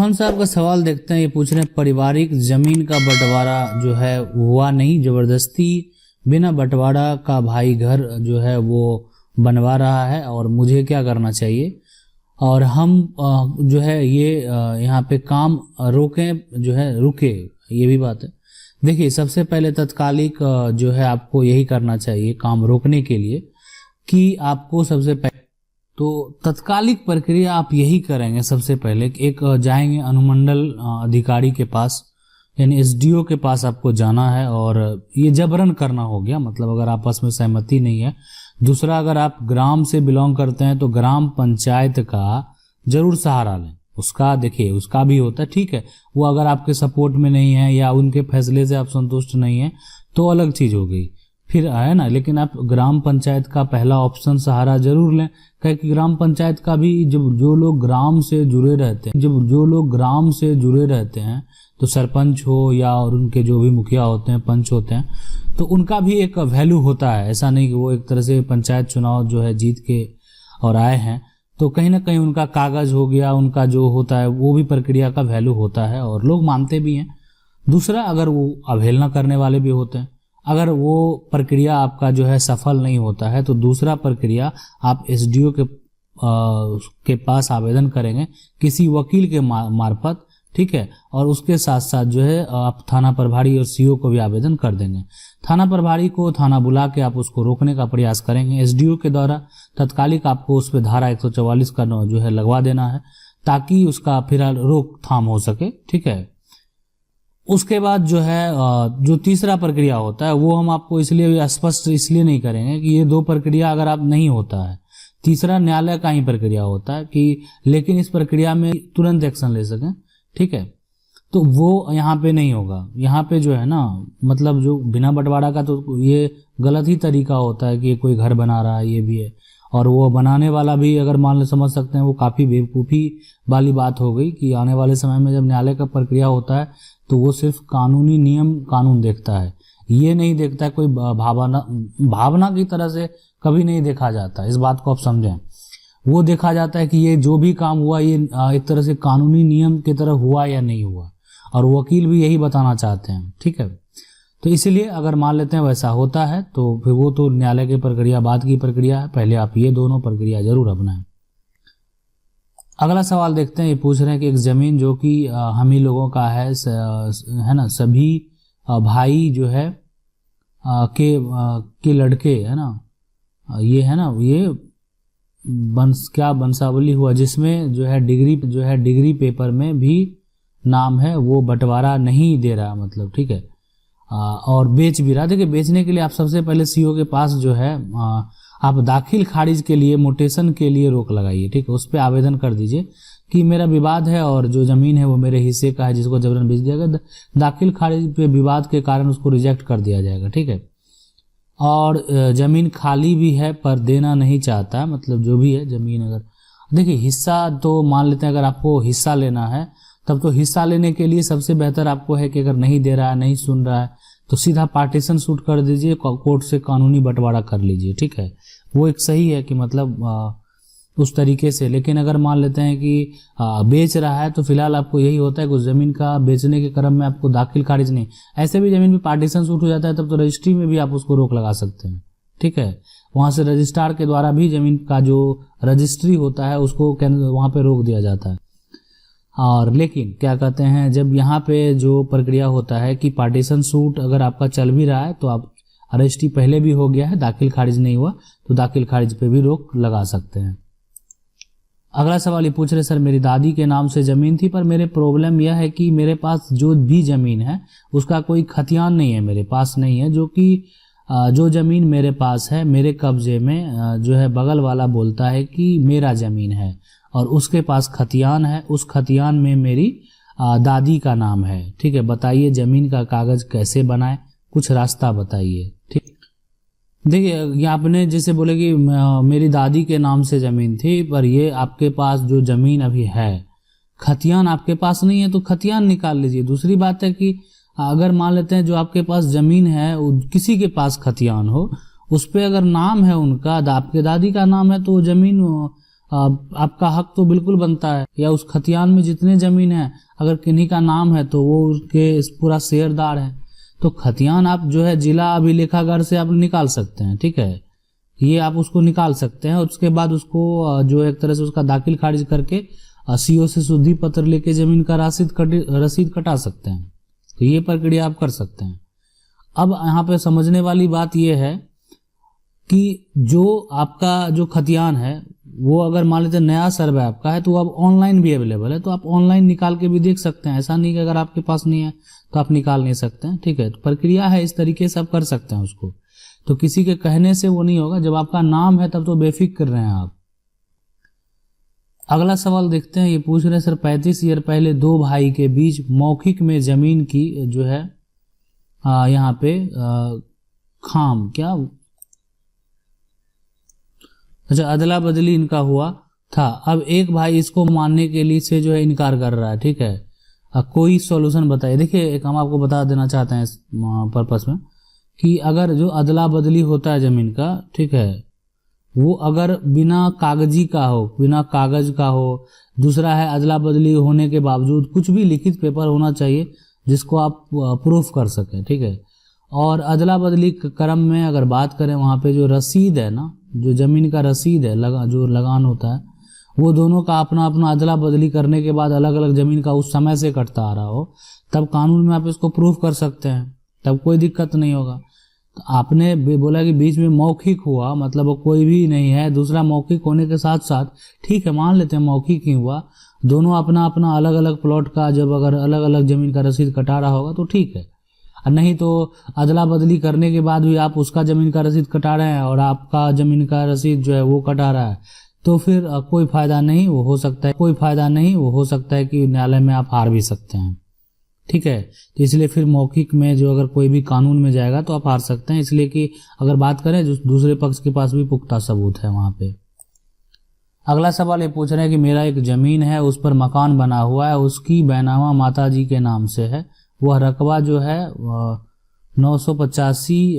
खान साहब का सवाल देखते हैं। ये पूछ रहे हैं पारिवारिक जमीन का बंटवारा जो है हुआ नहीं, जबरदस्ती बिना बंटवारा का भाई घर जो है वो बनवा रहा है और मुझे क्या करना चाहिए। और हम जो है ये यहाँ पे काम रोकें जो है रुके, ये भी बात है। देखिए सबसे पहले तत्कालिक जो है आपको यही करना चाहिए काम रोकने के लिए कि आपको सबसे पहले तो तत्कालिक प्रक्रिया आप यही करेंगे। सबसे पहले एक जाएंगे अनुमंडल अधिकारी के पास यानी एसडीओ के पास आपको जाना है और ये जबरन करना हो गया, मतलब अगर आपस में सहमति नहीं है। दूसरा, अगर आप ग्राम से बिलोंग करते हैं तो ग्राम पंचायत का जरूर सहारा लें। उसका देखिए उसका भी होता है, ठीक है, वो अगर आपके सपोर्ट में नहीं है या उनके फैसले से आप संतुष्ट नहीं है तो अलग चीज हो गई, फिर है ना। लेकिन आप ग्राम पंचायत का पहला ऑप्शन सहारा जरूर लें, क्योंकि ग्राम पंचायत का भी जब जो लोग ग्राम से जुड़े रहते हैं तो सरपंच हो या और उनके जो भी मुखिया होते हैं, पंच होते हैं, तो उनका भी एक वैल्यू होता है। ऐसा नहीं कि वो एक तरह से पंचायत चुनाव जो है जीत के और आए हैं तो कहीं ना कहीं उनका कागज हो गया, उनका जो होता है वो भी प्रक्रिया का वैल्यू होता है और लोग मानते भी हैं। दूसरा, अगर वो अवहेलना करने वाले भी होते हैं, अगर वो प्रक्रिया आपका जो है सफल नहीं होता है तो दूसरा प्रक्रिया आप एसडीओ के पास आवेदन करेंगे किसी वकील के मार्फत, ठीक है। और उसके साथ साथ जो है आप थाना प्रभारी और सीओ को भी आवेदन कर देंगे। थाना प्रभारी को थाना बुला के आप उसको रोकने का प्रयास करेंगे। एसडीओ के द्वारा तत्कालिक आपको उस पर धारा 144 का जो है लगवा देना है ताकि उसका फिलहाल रोकथाम हो सके, ठीक है। उसके बाद जो है जो तीसरा प्रक्रिया होता है वो हम आपको इसलिए स्पष्ट इसलिए नहीं करेंगे कि ये दो प्रक्रिया अगर आप नहीं होता है, तीसरा न्यायालय का ही प्रक्रिया होता है कि लेकिन इस प्रक्रिया में तुरंत एक्शन ले सकें, ठीक है, तो वो यहाँ पे नहीं होगा। यहाँ पे जो है ना, मतलब जो बिना बंटवारा का तो ये गलत ही तरीका होता है कि कोई घर बना रहा है, ये भी है। और वो बनाने वाला भी अगर मान ले समझ सकते हैं वो काफ़ी बेवकूफ़ी वाली बात हो गई कि आने वाले समय में जब न्यायालय का प्रक्रिया होता है तो वो सिर्फ कानूनी नियम कानून देखता है, ये नहीं देखता है कोई भावना की तरह से कभी नहीं देखा जाता। इस बात को आप समझें, वो देखा जाता है कि ये जो भी काम हुआ ये एक तरह से कानूनी नियम की तरह हुआ या नहीं हुआ, और वकील भी यही बताना चाहते हैं, ठीक है। तो इसलिए अगर मान लेते हैं वैसा होता है तो फिर वो तो न्यायालय की प्रक्रिया बाद की प्रक्रिया है, पहले आप ये दोनों प्रक्रिया जरूर अपनाएं। अगला सवाल देखते हैं। ये पूछ रहे हैं कि एक जमीन जो कि हम ही लोगों का है ना, सभी भाई जो है के लड़के है ना, ये है ना, ये वंशावली हुआ जिसमें जो है डिग्री पेपर में भी नाम है वो बंटवारा नहीं दे रहा, मतलब ठीक है, और बेच भी रहा। देखिए बेचने के लिए आप सबसे पहले सीओ के पास जो है आप दाखिल खारिज के लिए मोटेशन के लिए रोक लगाइए, ठीक है। उस पर आवेदन कर दीजिए कि मेरा विवाद है और जो जमीन है वो मेरे हिस्से का है जिसको जबरन बेच दिया गया। दाखिल खारिज पे विवाद के कारण उसको रिजेक्ट कर दिया जाएगा, ठीक है। और जमीन खाली भी है पर देना नहीं चाहता, मतलब जो भी है जमीन, अगर देखिए हिस्सा तो मान लेते हैं अगर आपको हिस्सा लेना है तब तो हिस्सा लेने के लिए सबसे बेहतर आपको है कि अगर नहीं दे रहा है, नहीं सुन रहा है तो सीधा पार्टीशन शूट कर दीजिए, कोर्ट से कानूनी बंटवारा कर लीजिए, ठीक है। वो एक सही है कि मतलब उस तरीके से। लेकिन अगर मान लेते हैं कि बेच रहा है तो फिलहाल आपको यही होता है कि उस जमीन का बेचने के क्रम में आपको दाखिल खारिज नहीं, ऐसे भी जमीन में पार्टीशन शूट हो जाता है तब तो रजिस्ट्री में भी आप उसको रोक लगा सकते हैं, ठीक है। वहां से रजिस्ट्रार के द्वारा भी जमीन का जो रजिस्ट्री होता है उसको वहां पे रोक दिया जाता है। और लेकिन क्या कहते हैं, जब यहाँ पे जो प्रक्रिया होता है कि पार्टीशन सूट अगर आपका चल भी रहा है तो आप रजिस्ट्री पहले भी हो गया है, दाखिल खारिज नहीं हुआ तो दाखिल खारिज पे भी रोक लगा सकते हैं। अगला सवाल ये पूछ रहे सर मेरी दादी के नाम से जमीन थी पर मेरे प्रॉब्लम यह है कि मेरे पास जो भी जमीन है उसका कोई खतियान नहीं है, मेरे पास नहीं है, जो कि जो जमीन मेरे पास है मेरे कब्जे में जो है बगल वाला बोलता है कि मेरा जमीन है और उसके पास खतियान है, उस खतियान में मेरी दादी का नाम है, ठीक है। बताइए जमीन का कागज कैसे बनाए, कुछ रास्ता बताइए, ठीक। देखिए ये आपने जैसे बोले कि मेरी दादी के नाम से जमीन थी पर ये आपके पास जो जमीन अभी है खतियान आपके पास नहीं है तो खतियान निकाल लीजिए। दूसरी बात है कि अगर मान लेते हैं जो आपके पास जमीन है किसी के पास खतियान हो, उस पर अगर नाम है उनका, आपके दादी का नाम है तो जमीन आपका हक तो बिल्कुल बनता है, या उस खतियान में जितने जमीन है अगर किन्हीं का नाम है तो वो उसके पूरा शेयरदार है। तो खतियान आप जो है जिला अभिलेखागार से आप निकाल सकते हैं, ठीक है, ये आप उसको निकाल सकते हैं। उसके बाद उसको जो एक तरह से उसका दाखिल खारिज करके सीओ से शुद्धि पत्र लेके जमीन का रसीद कटा सकते हैं। तो ये प्रक्रिया आप कर सकते हैं। अब यहाँ पे समझने वाली बात यह है कि जो आपका जो खतियान है वो अगर मान लेते नया सर्वे आपका है तो अब ऑनलाइन भी अवेलेबल है, तो आप ऑनलाइन निकाल के भी देख सकते हैं। ऐसा नहीं कि अगर आपके पास नहीं है तो आप निकाल नहीं सकते हैं, ठीक है। तो प्रक्रिया है, इस तरीके से आप कर सकते हैं उसको। तो किसी के कहने से वो नहीं होगा, जब आपका नाम है तब तो बेफिक्र रहे हैं आप। अगला सवाल देखते हैं, ये पूछ रहे हैं सर 35 ईयर पहले दो भाई के बीच मौखिक में जमीन की जो है यहाँ पे खाम क्या अच्छा अदला बदली इनका हुआ था। अब एक भाई इसको मानने के लिए से जो है इनकार कर रहा है, ठीक है। कोई सॉल्यूशन बताइए। देखिए एक हम आपको बता देना चाहते हैं इस पर्पस में कि अगर जो अदला बदली होता है जमीन का, ठीक है, वो अगर बिना कागजी का हो, बिना कागज का हो, दूसरा है अदला बदली होने के बावजूद कुछ भी लिखित पेपर होना चाहिए जिसको आप प्रूफ कर सकें, ठीक है। और अदला बदली क्रम में अगर बात करें वहाँ पे जो रसीद है ना, जो जमीन का रसीद है जो लगान होता है, वो दोनों का अपना अपना अदला बदली करने के बाद अलग अलग जमीन का उस समय से कटता आ रहा हो, तब कानून में आप इसको प्रूफ कर सकते हैं, तब कोई दिक्कत नहीं होगा। तो आपने बोला कि बीच में मौखिक हुआ, मतलब वो कोई भी नहीं है। दूसरा मौखिक होने के साथ साथ ठीक है मान लेते हैं मौखिक ही हुआ, दोनों अपना अपना अलग अलग प्लॉट का जब अगर अलग अलग जमीन का रसीद कटा रहा होगा तो ठीक है, और नहीं तो अदला बदली करने के बाद भी आप उसका जमीन का रसीद कटा रहे हैं और आपका जमीन का रसीद जो है वो कटा रहा है, तो फिर कोई फायदा नहीं वो हो सकता है, कोई फायदा नहीं वो हो सकता है कि न्यायालय में आप हार भी सकते हैं, ठीक है। तो इसलिए फिर मौखिक में जो अगर कोई भी कानून में जाएगा तो आप हार सकते हैं, इसलिए कि अगर बात करें जो दूसरे पक्ष के पास भी पुख्ता सबूत है वहां पे। अगला सवाल ये पूछ रहे हैं कि मेरा एक जमीन है, उस पर मकान बना हुआ है, उसकी बैनामा माता जी के नाम से है, वह रकबा जो है 985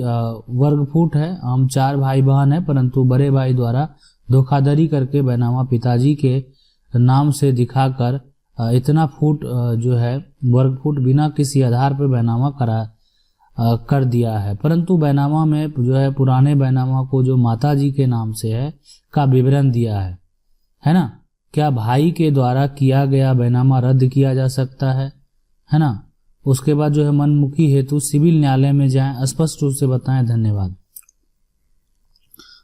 वर्ग फुट है। हम 4 भाई बहन है, परंतु बड़े भाई द्वारा धोखाधड़ी करके बैनामा पिताजी के नाम से दिखाकर इतना फुट जो है वर्ग फुट बिना किसी आधार पर बैनामा कर दिया है, परंतु बैनामा में जो है पुराने बैनामा को जो माता जी के नाम से है का विवरण दिया है ना। क्या भाई के द्वारा किया गया बैनामा रद्द किया जा सकता है ना। उसके बाद जो है मनमुखी हेतु सिविल न्यायालय में जाएं, स्पष्ट रूप से बताएं, धन्यवाद।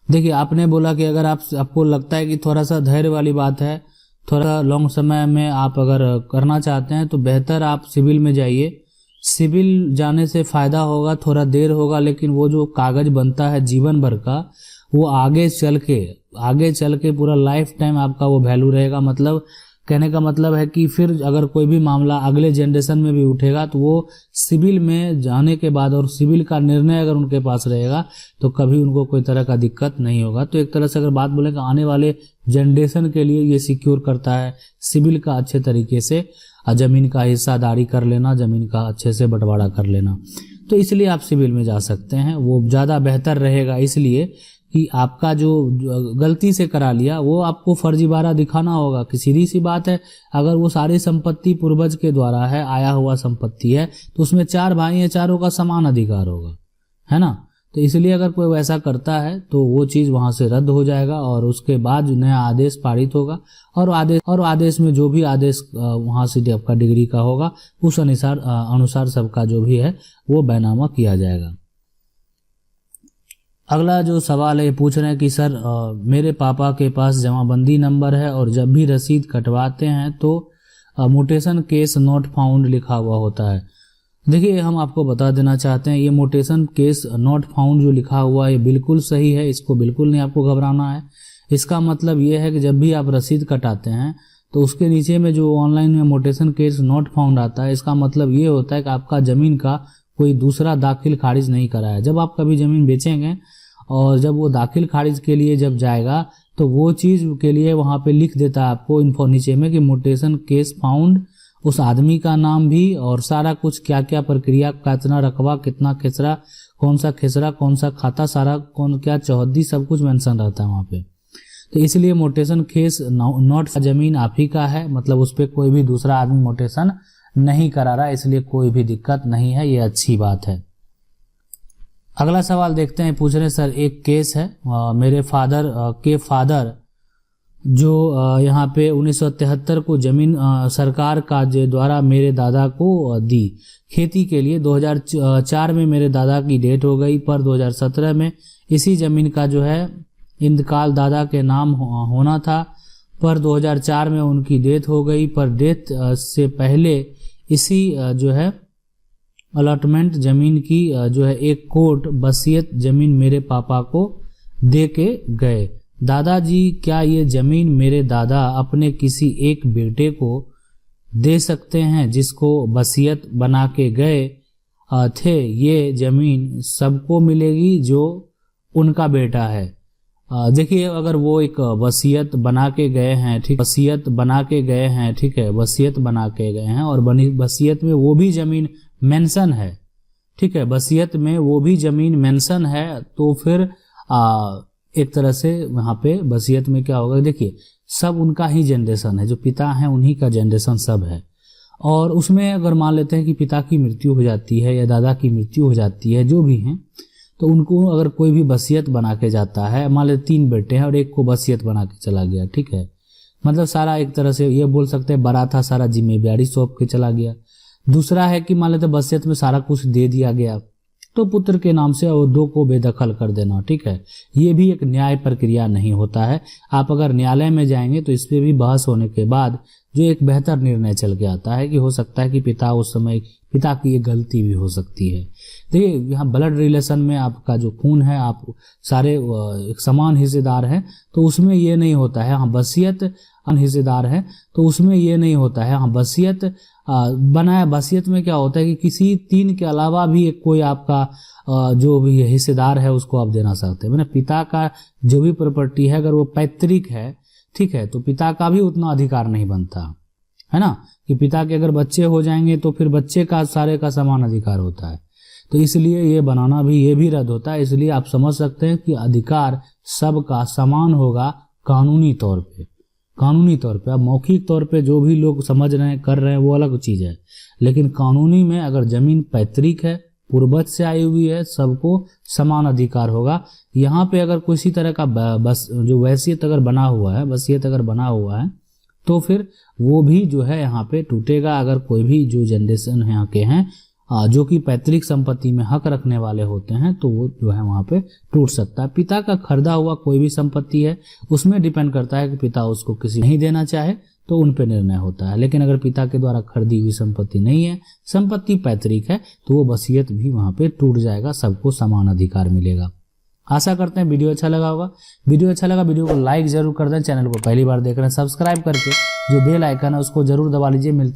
देखिए आपने बोला कि अगर आपको लगता है कि थोड़ा सा धैर्य वाली बात है, थोड़ा लॉन्ग समय में आप अगर करना चाहते हैं तो बेहतर आप सिविल में जाइए। सिविल जाने से फायदा होगा, थोड़ा देर होगा, लेकिन वो जो कागज बनता है जीवन भर का, वो आगे चल के पूरा लाइफ टाइम आपका वो वैल्यू रहेगा। मतलब कहने का मतलब है कि फिर अगर कोई भी मामला अगले जनरेशन में भी उठेगा तो वो सिविल में जाने के बाद और सिविल का निर्णय अगर उनके पास रहेगा तो कभी उनको कोई तरह का दिक्कत नहीं होगा। तो एक तरह से अगर बात बोले कि आने वाले जनरेशन के लिए ये सिक्योर करता है सिविल का अच्छे तरीके से जमीन का हिस्सादारी कर लेना, जमीन का अच्छे से बंटवारा कर लेना। तो इसलिए आप सिविल में जा सकते हैं, वो ज़्यादा बेहतर रहेगा, इसलिए कि आपका जो गलती से करा लिया वो आपको फर्जीवाड़ा दिखाना होगा। कि सीधी सी बात है, अगर वो सारी संपत्ति पूर्वज के द्वारा है, आया हुआ संपत्ति है, तो उसमें 4 भाई हैं, चारों का समान अधिकार होगा, है ना। तो इसलिए अगर कोई वैसा करता है तो वो चीज़ वहाँ से रद्द हो जाएगा और उसके बाद नया आदेश पारित होगा और आदेश में जो भी आदेश वहाँ से आपका डिग्री का होगा उस अनुसार सबका जो भी है वो बैनामा किया जाएगा। अगला जो सवाल है ये पूछ रहे हैं कि सर मेरे पापा के पास जमाबंदी नंबर है और जब भी रसीद कटवाते हैं तो मोटेशन केस नॉट फाउंड लिखा हुआ होता है। देखिए हम आपको बता देना चाहते हैं, ये मोटेशन केस नॉट फाउंड जो लिखा हुआ है ये बिल्कुल सही है, इसको बिल्कुल नहीं आपको घबराना है। इसका मतलब ये है कि जब भी आप रसीद कटाते हैं तो उसके नीचे में जो ऑनलाइन में मोटेशन केस नॉट फाउंड आता है, इसका मतलब ये होता है कि आपका ज़मीन का कोई दूसरा दाखिल खारिज नहीं करा है। जब आप कभी ज़मीन बेचेंगे और जब वो दाखिल खारिज के लिए जब जाएगा तो वो चीज़ के लिए वहाँ पे लिख देता है आपको इन्फो नीचे में कि मोटेशन केस फाउंड, उस आदमी का नाम भी और सारा कुछ क्या क्या प्रक्रिया, कितना रकबा, कितना खेसरा, कौन सा खाता, सारा कौन क्या चौहद्दी, सब कुछ मेंशन रहता है वहाँ पे। तो इसलिए मोटेशन केस नॉट जमीन आप ही का है, मतलब उस पर कोई भी दूसरा आदमी मोटेशन नहीं करा रहा, इसलिए कोई भी दिक्कत नहीं है, ये अच्छी बात है। अगला सवाल देखते हैं, पूछ रहे सर एक केस है, मेरे फादर के फादर जो यहाँ पे 1973 को जमीन सरकार का द्वारा मेरे दादा को दी खेती के लिए। 2004 में मेरे दादा की डेथ हो गई, पर 2017 में इसी जमीन का जो है इंतकाल दादा के नाम होना था, पर 2004 में उनकी डेथ हो गई। पर डेथ से पहले इसी जो है अलॉटमेंट जमीन की जो है एक कोर्ट वसीयत जमीन मेरे पापा को दे के गए। दादाजी क्या ये जमीन मेरे दादा अपने किसी एक बेटे को दे सकते हैं जिसको वसीयत बना के गए थे? ये जमीन सबको मिलेगी जो उनका बेटा है। देखिए, अगर वो एक वसीयत बना के गए हैं, ठीक, वसीयत बना के गए हैं, ठीक है, वसीयत बना के गए हैं और वसीयत में वो भी जमीन मेंशन है, ठीक है, वसीयत में वो भी जमीन मेंशन है, तो फिर एक तरह से वहां पे वसीयत में क्या होगा, देखिए सब उनका ही जनरेशन है, जो पिता है उन्हीं का जनरेशन सब है। और उसमें अगर मान लेते हैं कि पिता की मृत्यु हो जाती है या दादा की मृत्यु हो जाती है, जो भी हैं, तो उनको अगर कोई भी वसीयत बना के जाता है, मान लेते 3 बेटे हैं और एक को वसीयत बना के चला गया, ठीक है, मतलब सारा एक तरह से ये बोल सकते हैं बड़ा था, सारा जिम्मेदारी सौंप के चला गया। दूसरा है कि मान लेते वसीयत में सारा कुछ दे दिया गया, तो पुत्र के नाम से और 2 को बेदखल कर देना, ठीक है, ये भी एक न्याय प्रक्रिया नहीं होता है। आप अगर न्यायालय में जाएंगे तो इस पे भी बहस होने के बाद जो एक बेहतर निर्णय चल के आता है कि हो सकता है कि पिता उस समय पिता की एक गलती भी हो सकती है। देखिए, यहाँ ब्लड रिलेशन में आपका जो खून है, आप सारे एक समान हिस्सेदार हैं, तो उसमें ये नहीं होता है। हाँ, वसीयत हिस्सेदार है तो उसमें ये नहीं होता है। हाँ, वसीयत बनाया, वसीयत में क्या होता है कि किसी 3 के अलावा भी एक कोई आपका जो भी हिस्सेदार है उसको आप देना सकते हैं। मैंने पिता का जो भी प्रॉपर्टी है अगर वो पैतृक है, ठीक है, तो पिता का भी उतना अधिकार नहीं बनता है ना, कि पिता के अगर बच्चे हो जाएंगे तो फिर बच्चे का सारे का समान अधिकार होता है, तो इसलिए ये बनाना भी ये भी रद्द होता है। इसलिए आप समझ सकते हैं कि अधिकार सबका समान होगा कानूनी तौर पे। कानूनी तौर पे, अब मौखिक तौर पे जो भी लोग समझ रहे हैं कर रहे हैं वो अलग चीज है, लेकिन कानूनी में अगर जमीन पैतृक है, पूर्वज से आई हुई है, सबको समान अधिकार होगा। यहाँ पे अगर किसी तरह का बस जो वसीयत अगर बना हुआ है, वसीयत अगर बना हुआ है, तो फिर वो भी जो है यहाँ पे टूटेगा। अगर कोई भी जो जनरेशन यहाँ के हैं जो कि पैतृक संपत्ति में हक रखने वाले होते हैं, तो वो जो है वहां पे टूट सकता है। पिता का खरीदा हुआ कोई भी संपत्ति है, उसमें डिपेंड करता है कि पिता उसको किसी नहीं देना चाहे तो उन पे निर्णय होता है। लेकिन अगर पिता के द्वारा खरीदी हुई संपत्ति नहीं है, संपत्ति पैतृक है, तो वो वसीयत भी वहां पे टूट जाएगा, सबको समान अधिकार मिलेगा। आशा करते हैं वीडियो अच्छा लगा होगा। वीडियो अच्छा लगा वीडियो को लाइक जरूर कर दें। चैनल को पहली बार देख रहे हैं सब्सक्राइब करके जो बेल आइकन है उसको जरूर दबा लीजिए। मिलते